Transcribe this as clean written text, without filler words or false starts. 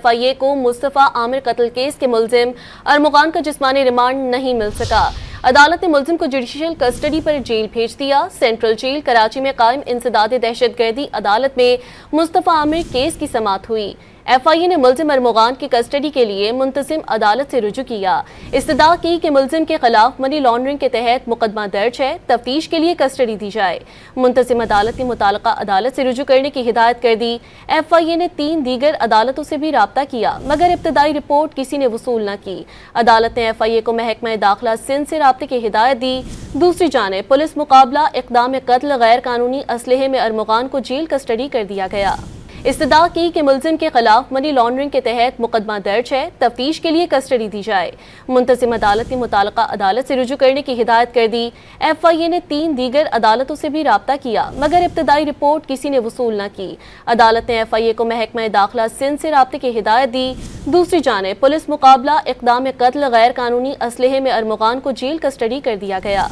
FIA को मुस्तफ़ा आमिर कत्ल case के मुलजिम अरमुगान का जिस्मानी रिमांड नहीं मिल सका। अदालत ने मुलजिम को जुडिशियल कस्टडी पर जेल भेज दिया। सेंट्रल जेल कराची में कायम इंसदाद दहशतगर्दी अदालत में मुस्तफ़ा आमिर केस की समाअत हुई। FIA ने मुलजिम अरमुगान की कस्टडी के लिए मुंतजिम अदालत से रुजू किया। इस्तदा की कि मुलजिम के खिलाफ मनी लॉन्ड्रिंग के तहत मुकदमा दर्ज है, तफ्तीश के लिए कस्टडी दी जाए। मुंतजिम अदालत ने मुताल्लिका अदालत से रुजू करने की हिदायत कर दी। FIA ने 3 दीगर अदालतों से भी राब्ता किया, मगर इब्तदाई रिपोर्ट किसी ने वसूल न की। अदालत ने FIA को महकमा दाखिला सिंध से राब्ते की हिदायत दी। दूसरी जानिब पुलिस मुकाबला इक़दाम कत्ल गैर कानूनी असलहे में अरमुगान को जेल कस्टडी कर दिया गया। इस्तदा की कि मुलजिम के खिलाफ मनी लॉन्ड्रिंग के तहत मुकदमा दर्ज है, तफ्तीश के लिए कस्टडी दी जाए। मुंतजिम अदालत ने मुताल्लिका अदालत से रुजू करने की हिदायत कर दी। FIA ने 3 दीगर अदालतों से भी राब्ता किया, मगर इब्तदाई रिपोर्ट किसी ने वसूल न की। अदालत ने FIA को महकमा दाखिला सिंध से राब्ते की हिदायत दी। दूसरी जानिब पुलिस मुकाबला इक़दाम कत्ल गैर कानूनी असलहे में अरमुगान को जेल कस्टडी कर दिया गया।